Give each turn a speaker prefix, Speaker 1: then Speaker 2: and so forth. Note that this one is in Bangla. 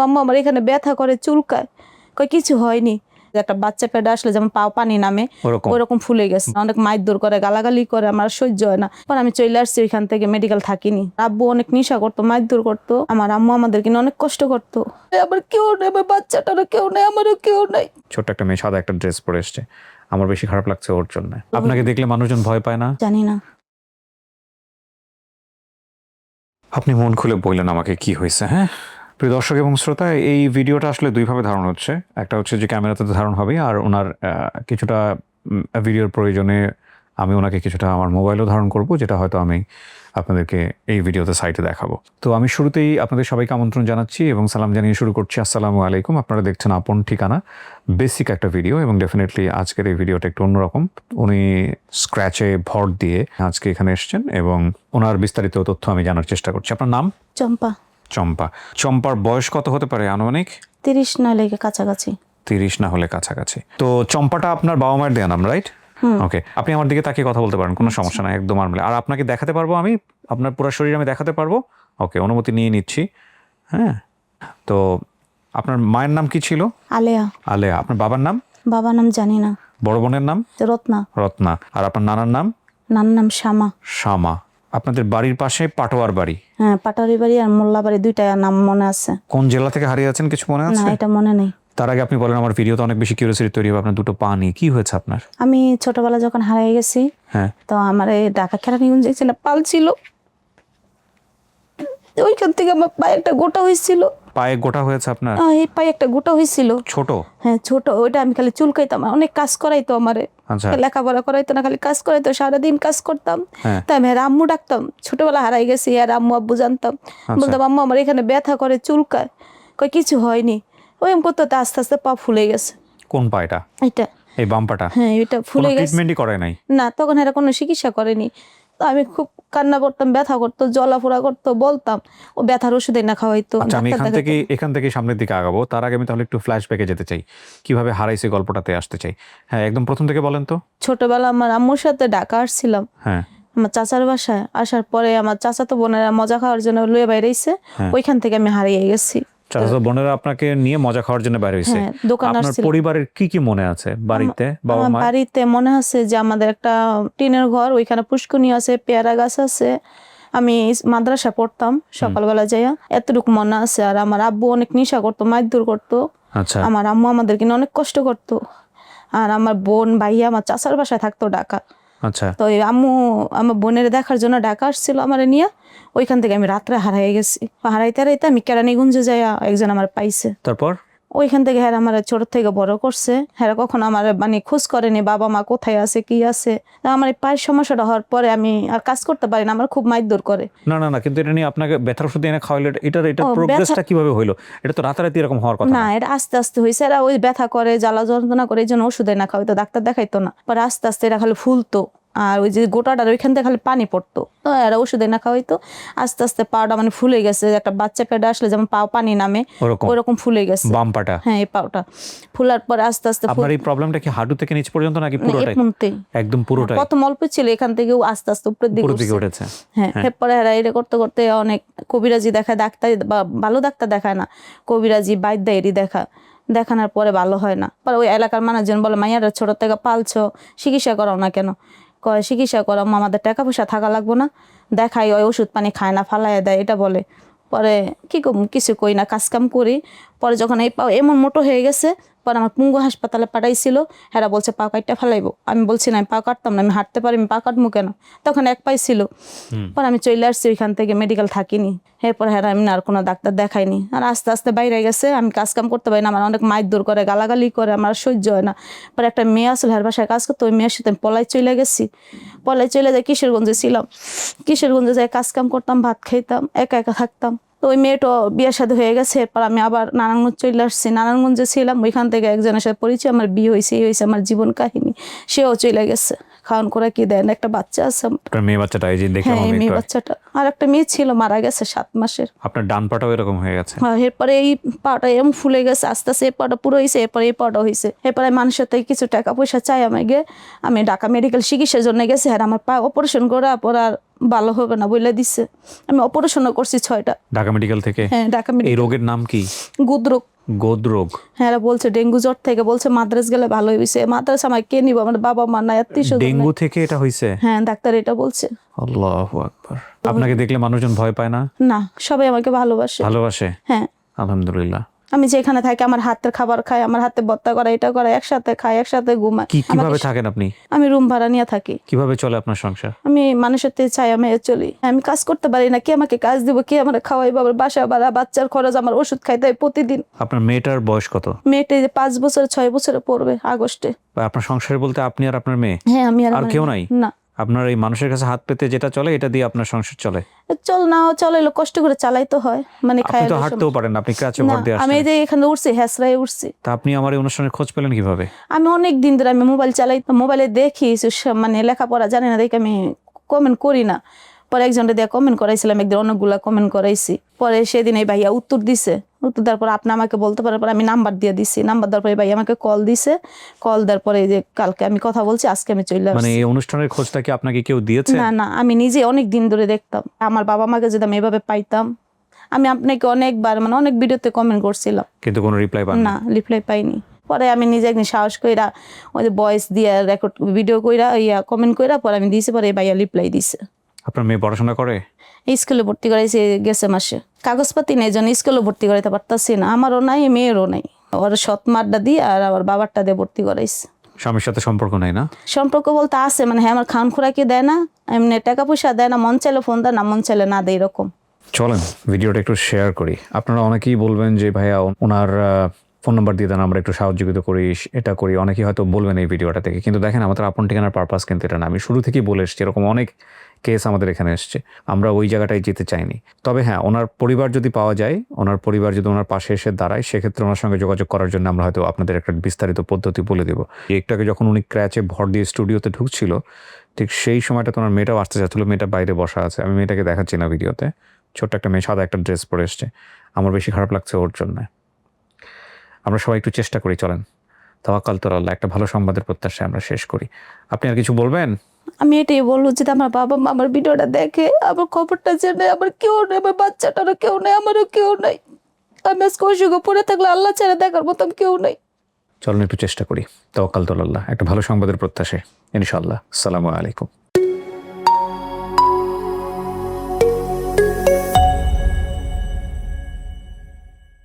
Speaker 1: আম্মু আমার এখানে ব্যথা করে, চুলকায়, কই কিছু হয়নি। একটা বাচ্চা পেটে আসলে যেমন পাও পানি নামে ওরকম ফুলে গেছে, অনেক মারধর করে, গালাগালি করে, আমার সহ্য হয় না। পর আমি চলে আসছি ওইখান থেকে, মেডিকেল থাকিনি। আব্বু অনেক নেশা করতো, মারধর করতো, আমার আম্মু আমাদেরকে অনেক কষ্ট করতো। আবার কেউ নেই, আমার বাচ্চাটারও কেউ নেই, আমারও কেউ নেই।
Speaker 2: ছোট্ট একটা মেয়ে সাদা একটা ড্রেস পরে এসছে, আমার বেশি খারাপ লাগছে ওর জন্য। আপনাকে দেখলে মানুষজন ভয় পায় না?
Speaker 1: জানি না।
Speaker 2: আপনি মন খুলে বললেন আমাকে কি হয়েছে। হ্যাঁ প্রিয় দর্শক এবং শ্রোতা, এই ভিডিওটা আসলে দুইভাবে ধারণ হচ্ছে। একটা হচ্ছে যে ক্যামেরাতে ধারণ হবে, আর ওনার কিছুটা ভিডিওর প্রয়োজনে আমি ওনাকে কিছুটা আমার মোবাইলও ধারণ করব, যেটা হয়তো আমি আপনাদেরকে এই ভিডিওতে সাইটে দেখাবো। তো আমি শুরুতেই আপনাদের সবাইকে আমন্ত্রণ জানাচ্ছি এবং সালাম জানিয়ে শুরু করছি। আসসালামু আলাইকুম। আপনারা দেখছেন আপন ঠিকানা, বেসিক একটা ভিডিও, এবং ডেফিনেটলি আজকের এই ভিডিওটা একটু অন্যরকম। উনি স্ক্র্যাচে ভর দিয়ে আজকে এখানে এসেছেন এবং ওনার বিস্তারিত তথ্য আমি জানার চেষ্টা করছি। আপনার নাম?
Speaker 1: চম্পা।
Speaker 2: চম্পা। চম্পার বয়স কত হতে পারে আনুমানিক?
Speaker 1: 30 না লেগে কাছাকাছি।
Speaker 2: 30 না হলে কাছাকাছি। তো চম্পাটা আপনার বাবা মায়ের দেয়া নাম, রাইট? ওকে, আপনি আমার দিকে তাকিয়ে কথা বলতে পারেন, কোনো সমস্যা নাই, একদম নরমাল। আর আপনাকে দেখাতে পারবো আমি, আপনার পুরো শরীর আমি দেখাতে পারবো। ওকে, অনুমতি নিয়ে নিচ্ছি। হ্যাঁ, তো আপনার মায়ের নাম কি ছিল?
Speaker 1: আলেয়া।
Speaker 2: আলেয়া। আপনার বাবার নাম?
Speaker 1: বাবার নাম জানি না।
Speaker 2: বড় বোনের নাম?
Speaker 1: রত্না।
Speaker 2: রত্না। আর আপনার নানার নাম?
Speaker 1: নানার নাম শ্যামা।
Speaker 2: শ্যামা। আপনাদের বাড়ির পাশে পাটোয়ার বাড়ি?
Speaker 1: হ্যাঁ, পাটারি বাড়ি আর মোল্লা বাড়ি, দুইটা নাম মনে আছে।
Speaker 2: কোন জেলা থেকে হারিয়ে আছেন কিছু মনে
Speaker 1: না,
Speaker 2: আছে?
Speaker 1: এটা মনে নেই।
Speaker 2: তার আগে আপনি বলেন, আমার ভিডিওতে অনেক বেশি কিউরিওসিটি তৈরি হবে। আপনার দুটো পা নিয়ে কি হয়েছে আপনার?
Speaker 1: আমি ছোটবেলা যখন হারিয়ে গেছি,
Speaker 2: হ্যাঁ,
Speaker 1: তো আমার এই ঢাকা কেরানীগঞ্জ ছিল, পাল ছিল, ওইখান থেকে আমার পায়ে একটা গোটা হয়েছিল।
Speaker 2: পায়ে গোটা হয়েছে আপনার?
Speaker 1: এই পায়ে একটা গোটা হয়েছিল।
Speaker 2: ছোট?
Speaker 1: হ্যাঁ ছোট। ওইটা আমি খালি চুলকাইতাম, অনেক কাজ করাইতো আমারে।
Speaker 2: আচ্ছা।
Speaker 1: লেখাপড়া করাইতো না, খালি কাজ করাইতো, সারাদিন কাজ করতাম।
Speaker 2: হ্যাঁ।
Speaker 1: তাই আমি আম্মু ডাকতাম, ছোটবেলা হারাই গেছি, আর আম্মু আব্বু জানতাম। বলতাম আম্মু আমার এখানে ব্যথা করে, চুলকায়, কই কিছু হয়নি। ওই করতে আস্তে আস্তে পা ফুলে গেছে।
Speaker 2: কোন পায়টা?
Speaker 1: এটা।
Speaker 2: এই বাম পাটা?
Speaker 1: হ্যাঁ, এটা ফুলে গেছে।
Speaker 2: ট্রিটমেন্টই করে নাই?
Speaker 1: না, তখন এরা কোনো চিকিৎসা করেনি। তো আমি খুব কান্না করতাম, ব্যথা করতো, জ্বলাফোড়া করতো, বলতাম, ও ব্যথার ওষুধ না খাওয়াইতো।
Speaker 2: আচ্ছা, আমি এখান থেকে সামনের দিকে আগাবো। তার আগে আমি তাহলে একটু ফ্ল্যাশব্যাকে যেতে চাই, কিভাবে হারাইছে গল্পটাতে আসতে চাই। হ্যাঁ, একদম প্রথম থেকে বলেন তো।
Speaker 1: ছোটবেলা আমার আম্মুর সাথে ঢাকা আসছিলাম।
Speaker 2: হ্যাঁ।
Speaker 1: আমার চাচার বাসায় আসার পরে আমার চাচাতো বোনেরা মজা খাওয়ার জন্য লয়ে বাইরেছে, ওইখান থেকে আমি হারিয়ে গেছি।
Speaker 2: চাচাতো বোনেরা আপনাকে নিয়ে মজা খাওয়ার জন্য বাইরে হয়েছে?
Speaker 1: হ্যাঁ, দোকান
Speaker 2: আপনার
Speaker 1: আসছিল।
Speaker 2: পরিবারের কি কি মনে আছে বাড়িতে? বাবা মা?
Speaker 1: বাড়িতে মনে আছে যে আমাদের একটা টিনের ঘর, ওইখানে পুষ্কুনি আছে, পেয়ারা গাছ আছে। আমি মাদ্রাসা পড়তাম সকালবেলা যাইয়া, এতটুকু মনে আছে। আর আমার আব্বু অনেক নেশা করতো, মারধর করতো।
Speaker 2: আচ্ছা।
Speaker 1: আমার আম্মু আমাদেরকে অনেক কষ্ট করতো। আর আমার বোন ভাইয়া আমার চাচার বাসায় থাকতো ঢাকা।
Speaker 2: আচ্ছা।
Speaker 1: তো আম্মু আমার বোনের দেখার জন্য ঢাকা আসছিল আমার নিয়ে, ওইখান থেকে আমি রাত্রে হারাই গেছি। হারাইতে হারাইতে আমি কেরানীগঞ্জে যাইয়া একজন আমার পাইছে।
Speaker 2: তারপর?
Speaker 1: ওইখান থেকে হ্যাঁ আমার ছোট থেকে বড় করছে। হ্যাঁ কখনো আমার মানে খোঁজ করেনি বাবা মা কোথায় আছে কি আছে। আমার এই পায়ের সমস্যাটা হওয়ার পরে আমি আর কাজ করতে পারি না, আমার খুব মারধর করে।
Speaker 2: না না না, কিন্তু এটা নিয়ে আপনাকে ব্যথার ওষুধ এনে খাওয়াইলে এটা প্রোগ্রেসটা কিভাবে হইলো? এটা তো রাতারাতি এরকম হওয়ার কথা
Speaker 1: না, এটা আস্তে আস্তে হয়েছে। এরা ওই ব্যথা করে, জ্বালা যন্ত্রণা করে, এই জন্য ওষুধ না খাওয়াইতো, ডাক্তার দেখাইতো না। পরে আস্তে আস্তে এরা খালি ফুলতো, আর ওই যে গোটাটার ওইখান থেকে খালি পানি পড়তো, তো এরা ওষুধ না খাওয়াইতো। আস্তে আস্তে পাটা মানে ফুলে গেছে, একটা বাচ্চা পেটে আসলে যেমন পাও পানি নামে ওরকম ফুলে গেছে
Speaker 2: বাম পাটা।
Speaker 1: হ্যাঁ, এই পাটা ফুলার পরে আস্তে আস্তে।
Speaker 2: আপনার এই প্রবলেমটা কি হাঁটু থেকে নিচ পর্যন্ত নাকি পুরোটাই?
Speaker 1: একদম
Speaker 2: পুরোটাই?
Speaker 1: প্রথম অল্প ছিল, এখান থেকে আস্তে আস্তে উপরের দিকে
Speaker 2: উঠেছে।
Speaker 1: হ্যাঁ, এরপরে এরা এটা করতে করতে অনেক কবিরাজি দেখায়, ডাক্তার ভালো ডাক্তার দেখায় না, কবিরাজি বাইদ্যা এরই দেখানোর পরে ভালো হয় না। পরে ওই এলাকার মানুষজন বলে মাইয়ারা ছোট থেকে পালছো, চিকিৎসা করাও না কেন? কয় চিকিৎসা করাও, আমাদের টাকা পয়সা থাকা লাগবো না, দেখাই ওই ওষুধ পানি খায় না, ফালাইয়া দেয়, এটা বলে। পরে কি কিছু কই না, কাজকাম করি। পরে যখন এই পাও এমন মোটো হয়ে গেছে, পরে আমার পুঙ্গু হাসপাতালে পাঠাইছিল। এরা বলছে পা কাটটা ফেলাইবো। আমি বলছি না, আমি পা কাটতাম না, আমি হাঁটতে পারি, আমি পা কাটবো কেন? তখন এক পাই ছিল। পরে আমি চলে আসছি ওইখান থেকে, মেডিকেল থাকিনি। এরপর হ্যাঁ আমি আর কোনো ডাক্তার দেখাইনি। আর আস্তে আস্তে বাইরে গেছে, আমি কাজকাম করতে পারি না, আমার অনেক মারধর করে, গালাগালি করে, আমার সহ্য হয় না। পরে একটা মেয়ে আসলে হ্যার বাসায় কাজ করতো, ওই মেয়ের সাথে আমি পলাই চলে গেছি। পলাই চলে যাই, কিশোরগঞ্জে ছিলাম, কিশোরগঞ্জে যাই কাজকাম করতাম, ভাত খাইতাম, একা একা থাকতাম। তো ওই মেয়েটা বিয়ের সাথে হয়ে গেছে। এরপর আমি আবার নারায়ণগঞ্জ চলে আসছি, নারায়ণগঞ্জে ছিলাম, ওইখান থেকে একজনের সাথে পরিচয়, আমার বিয়ে হয়েছে, এই হয়েছে আমার জীবন কাহিনী। সেও চলে গেছে, খাওয়ান করে কি দেন, একটা বাচ্চা আছে।
Speaker 2: মেয়ে বাচ্চাটা এই যে দেখলাম,
Speaker 1: হ্যাঁ, মেয়ে বাচ্চাটা। আর একটা মেয়ে ছিল, মারা গেছে 7 মাসের।
Speaker 2: আপনার ডান পাটাও এরকম হয়ে গেছে?
Speaker 1: এরপরে এই পাটা এমন ফুলে গেছে, আস্তে আস্তে এই পাটা পুরো হয়েছে, এরপরে এই পাটা হয়েছে। এরপরে মানুষের থেকে কিছু টাকা পয়সা চাই আমাকে, আমি ঢাকা মেডিকেল চিকিৎসার জন্য গেছি। আর আমার পা অপারেশন করার পর আর ভালো হবে না বলে দিছে। আমি অপারেশনও করছি 6টা।
Speaker 2: ঢাকা মেডিকেল থেকে?
Speaker 1: হ্যাঁ, ঢাকা
Speaker 2: এই
Speaker 1: মেডিকেল।
Speaker 2: রোগের নাম কি?
Speaker 1: গুদরোগ।
Speaker 2: গোদরোগ?
Speaker 1: হ্যাঁ, এরা বলছে ডেঙ্গু জ্বর থেকে, বলছে মাদ্রাস গেলে ভালো হয়েছে। মাদ্রাস আমার কে নিব, আমার বাবা মা নাই, আত্মীয়।
Speaker 2: ডেঙ্গু থেকে এটা হয়েছে?
Speaker 1: হ্যাঁ, ডাক্তার এটা বলছে।
Speaker 2: আল্লাহু আকবার। আপনাকে দেখলে মানুষজন ভয় পায় না?
Speaker 1: না, সবাই আমাকে ভালোবাসে।
Speaker 2: ভালোবাসে?
Speaker 1: হ্যাঁ।
Speaker 2: আলহামদুলিল্লাহ।
Speaker 1: আমি যেখানে থাকি আমার হাতের খাবার খাই, আমার হাতে ভর্তা করা, এটা করা, একসাথে খাই, একসাথে ঘুমাই।
Speaker 2: কিভাবে থাকেন আপনি?
Speaker 1: আমি রুম ভাড়া নিয়ে থাকি।
Speaker 2: কিভাবে চলে আপনার সংসার?
Speaker 1: আমি মানুষের থেকে চাই আমি চলি। আমি কাজ করতে পারি না, কে আমাকে কাজ দিব, কে আমার খাওয়াইব, আমার বাসা ভাড়া, বাচ্চার খরচ, আমার ওষুধ খাইতে হয় প্রতিদিন।
Speaker 2: আপনার মেয়েটার বয়স কত?
Speaker 1: মেয়েটা 5 বছর 6 বছরে পড়বে আগস্টে।
Speaker 2: আপনার সংসারে বলতে আপনি আর আপনার মেয়ে?
Speaker 1: হ্যাঁ, আমি
Speaker 2: আর
Speaker 1: আমার
Speaker 2: কেউ
Speaker 1: মেয়ে।
Speaker 2: নাই?
Speaker 1: না।
Speaker 2: আপনার এই মানুষের কাছে হাত পেতে যেটা চলে এটা দিয়ে আপনার সংসার চলে?
Speaker 1: চল না চলে, কষ্ট করে চালাইতে হয়। মানে
Speaker 2: আপনি তো হাঁটতেও পারেন না, আপনি ক্রাচে ভর দিয়ে
Speaker 1: আমি
Speaker 2: আসছেন।
Speaker 1: এই যে এখানে উঠছি, হেসরায় উঠছি।
Speaker 2: তা আপনি আমার এই অনুষ্ঠানের খোঁজ পেলেন কিভাবে?
Speaker 1: আমি অনেক দিন ধরে আমি মোবাইল চালাই, মোবাইলে দেখি মানে লেখাপড়া জানি না দেখে আমি কমেন্ট করি না। পরে একজনটা দিয়ে কমেন্ট করাইছিলাম, একদিন অনেকগুলা কমেন্ট করাইছি। পরে সেদিন এই ভাইয়া উত্তর দিছে, উত্তর দেওয়ার পর আপনি আমাকে বলতে পারার পর আমি নাম্বার দিয়ে দিছি। নাম্বার দেওয়ার পরে ভাই আমাকে কল দিছে, কল দেওয়ার পরে এই যে কালকে আমি কথা বলছি, আজকে আমি চলে
Speaker 2: মানে
Speaker 1: আসছি।
Speaker 2: এই অনুষ্ঠানের খোঁজটা কি আপনাকে কেউ দিয়েছে?
Speaker 1: না না, আমি নিজে অনেক দিন ধরে দেখতাম। আমার বাবা মাকে যদি আমি এভাবে পাইতাম, আমি আপনাকে অনেকবার মানে অনেক ভিডিওতে কমেন্ট করছিলাম,
Speaker 2: কিন্তু কোনো রিপ্লাই পান
Speaker 1: না, রিপ্লাই পাইনি। পরে আমি নিজে একদিন সাহস কইরা ওই যে ভয়েস দিয়া রেকর্ড ভিডিও কইরা কমেন্ট কইরা পরে আমি দিয়েছি, পরে এই ভাইয়া রিপ্লাই দিছে।
Speaker 2: আপনার মেয়ে পড়াশোনা করে?
Speaker 1: স্কুলে ভর্তি করাইছে গেছে মাসে। কাগজপাতি নেই, জন্য স্কুলে ভর্তি করাইতে পারতাছি না। আমারও নাই, মেয়েরও নাই। ওর সৎ মারটা দিয়ে আর আমার বাবারটা দিয়ে ভর্তি করাইছে।
Speaker 2: স্বামীর সাথে সম্পর্ক নাই না?
Speaker 1: সম্পর্ক বলতে আছে, মানে হ্যাঁ আমার খান খোরাকি দেয় না, এমনি টাকা পয়সা দেয় না, মন চাইলে ফোন দেয় না, মন চাইলে না দেয়, এরকম।
Speaker 2: চলেন ভিডিওটা একটু শেয়ার করি। আপনারা অনেকেই বলবেন যে ভাইয়া ওনার ফোন নাম্বার দিয়ে দেন, আমরা একটু সাহায্য করি, এটা করি। অনেকেই হয়তো বলবেন এই ভিডিওটা থেকে, কিন্তু দেখেন আমাদের আপন ঠিকানার পারপাস কিন্তু এটা না। আমি শুরু থেকেই বলে এসেছি, এরকম অনেক কেস আমাদের এখানে এসছে, আমরা ওই জায়গাটায় যেতে চাইনি। তবে হ্যাঁ, ওনার পরিবার যদি পাওয়া যায়, ওনার পরিবার যদি ওনার পাশে এসে দাঁড়ায়, সেক্ষেত্রে ওনার সঙ্গে যোগাযোগ করার জন্য আমরা হয়তো আপনাদের একটা বিস্তারিত পদ্ধতি বলে দেবো। একটাকে যখন উনি ক্র্যাচে ভর দিয়ে স্টুডিওতে ঢুকছিল, ঠিক সেই সময়টা তো ওনার মেয়েটাও আসতে চাচ্ছিল। মেয়েটা বাইরে বসা আছে, আমি মেয়েটাকে দেখাচ্ছি না ভিডিওতে। ছোট্ট একটা মেয়ে, সাদা একটা ড্রেস পরে এসছে। আমার বেশি খারাপ লাগছে ওর জন্য। আমরা সবাই একটু চেষ্টা করি, চলেন তাওয়াক্কাল তো আল্লাহ, একটা ভালো সংবাদের প্রত্যাশায় আমরা শেষ করি। আপনি আর কিছু বলবেন?
Speaker 1: আমি এটাই বলবো যে আমার বাবা মা আমার ভিডিওটা দেখে, আমার খবরটা জেনে, আমার কেউ নেই, আমার বাচ্চাটারও কেউ নেই, আমারও কেউ নেই। আমি আজকে অসুখে পড়ে থাকলে আল্লাহ ছেড়ে দেখার মতন কেউ নেই।
Speaker 2: চলেন একটু চেষ্টা করি, তাওয়াক্কাল তো আল্লাহ, একটা ভালো সংবাদের প্রত্যাশায় ইনশাআল্লাহ। আসসালামু আলাইকুম।